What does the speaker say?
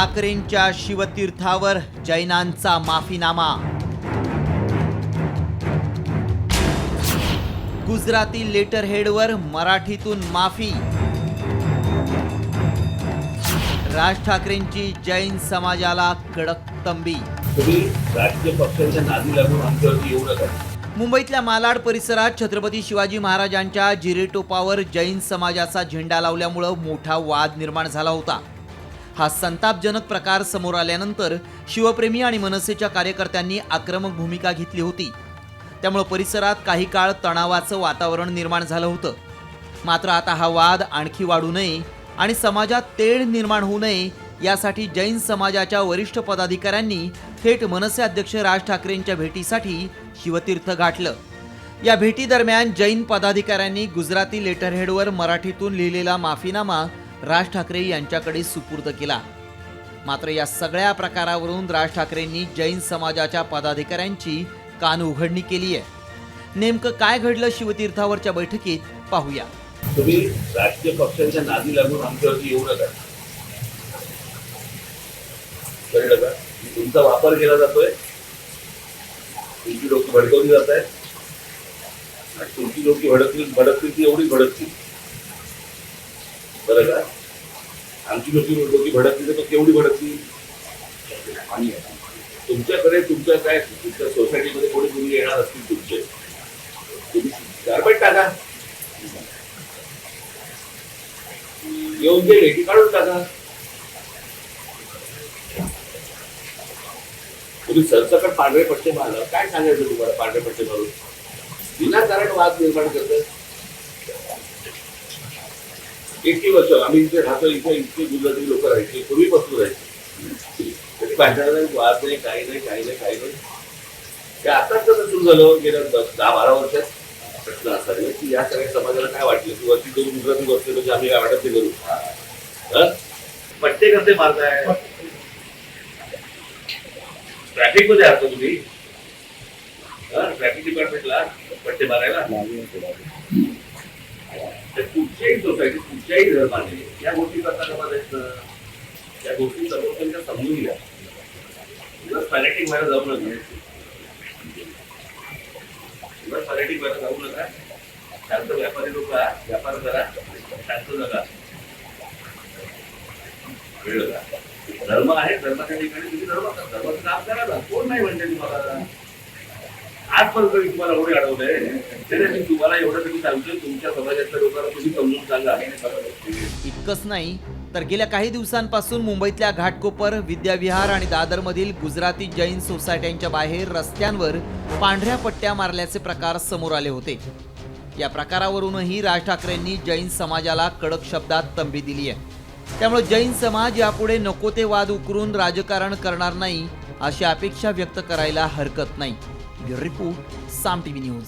ठाकरेंच्या शिवतीर्थावर जैनांचा माफीनामा। गुजराती लेटरहेडवर मराठीतून माफी। राज ठाकरेंची जैन समाजाला कडक तंबी। तुम्ही राजकीय पक्षांच्या नादी लागून आमच्यावरती येऊ नका। मुंबईतल्या मालाड परिसरात छत्रपती शिवाजी महाराजांच्या जिरेटोपावर जैन समाजाचा झेंडा लावल्यामुळे मोठा वाद निर्माण झाला होता। हा संतापजनक प्रकार समोर आल्यानंतर शिवप्रेमी आणि मनसेच्या कार्यकर्त्यांनी आक्रमक भूमिका घेतली होती। त्यामुळे परिसरात काही काळ तणावाचं वातावरण निर्माण झालं होतं। मात्र आता हा वाद आणखी वाढू नये आणि समाजात तेढ निर्माण होऊ नये यासाठी जैन समाजाच्या वरिष्ठ पदाधिकाऱ्यांनी थेट मनसे अध्यक्ष राज ठाकरेंच्या भेटीसाठी शिवतीर्थ गाठलं। या भेटीदरम्यान जैन पदाधिकाऱ्यांनी गुजराती लेटरहेडवर मराठीतून लिहिलेला माफीनामा राज ठाकरे यांच्याकडे सुपूर्द केला। मात्र या सगळ्या प्रकारावरून राज ठाकरेंनी जैन समाजाच्या पदाधिकाऱ्यांची कान उघडणी केली आहे। नेमकं काय घडलं शिवतीर्थावरच्या बैठकीत पाहूया। तुम्ही राजकीय पक्षांच्या नादी लागून आमच्यावरती येऊ नका, कळलं का? तुमचा वापर केला जातोय, तुमची लोक भडकवली जात आहेत आणि तुमची लोक भडकतील ती एवढी भडकतील, बरं का? आमची लोक भडकतील तर केवढी भडकतील? आणि तुमच्याकडे तुमच्या काय तुमच्या सोसायटीमध्ये कोणी मुली येणार असतील तुमचे, तुम्ही गारबेट टाका, येऊन जे लेटी काढून टाका। तुम्ही सरसकट पांढरे पट्टे मारला, काय सांगायचं तुम्हाला? पांढरे पट्टे मारून विनाकारण वाद निर्माण करतात। 80 वर्ष आम्ही इथे राहतो, इतके गुजराती लोक राहायचे, पूर्वीपासून राहायचे, तरी भांडणाला वाद नाही, काही नाही। ते आताच कसं सुरू झालं गेल्या 10-12 वर्षात? प्रश्न असा आहे की या सगळ्या समाजाला काय वाटलं की वरती दोन गुजराती बसले म्हणजे आम्ही काय वाटत ते करू? पट्टे कसे मारताय? ट्रॅफिक मध्ये असतो तुम्ही, ट्रॅफिक डिपार्टमेंटला पट्टे मारायला? कुठच्याही सोसायटी कुठच्याही धर्माने या गोष्टी करता बघायचं, या गोष्टी सर्वोच्च समजून घ्या। फॅनेटिक व्हायला जाऊ नका, फॅनेटिक व्हायला जाऊ नका। शांत व्यापारी लोक व्यापार करा, शांत नका, कळलं का? धर्म आहे, धर्माच्या ठिकाणी तुम्ही धर्माचं काम करा, कोण नाही म्हणते तुम्हाला? आजपर्यंत तुम्हाला एवढे अडवलंय, तरी तुम्हाला एवढं तरी सांगतोय, तुमच्या समाजातल्या लोकांना तुम्ही समजून सांगा। इतकंच नाही तर गेल्या काही दिवसांपासून मुंबईतल्या घाटकोपर, विद्याविहार आणि दादरमधील गुजराती जैन सोसायट्यांच्या बाहेर रस्त्यांवर पांढऱ्या पट्ट्या मारल्याचे प्रकार समोर आले होते। या प्रकारावरूनही राज ठाकरेंनी जैन समाजाला कडक शब्दात तंबी दिली आहे। त्यामुळे जैन समाज यापुढे नको ते वाद उकरून राजकारण करणार नाही अशी अपेक्षा व्यक्त करायला हरकत नाही। ब्युरो रिपोर्ट, साम टीव्ही न्यूज।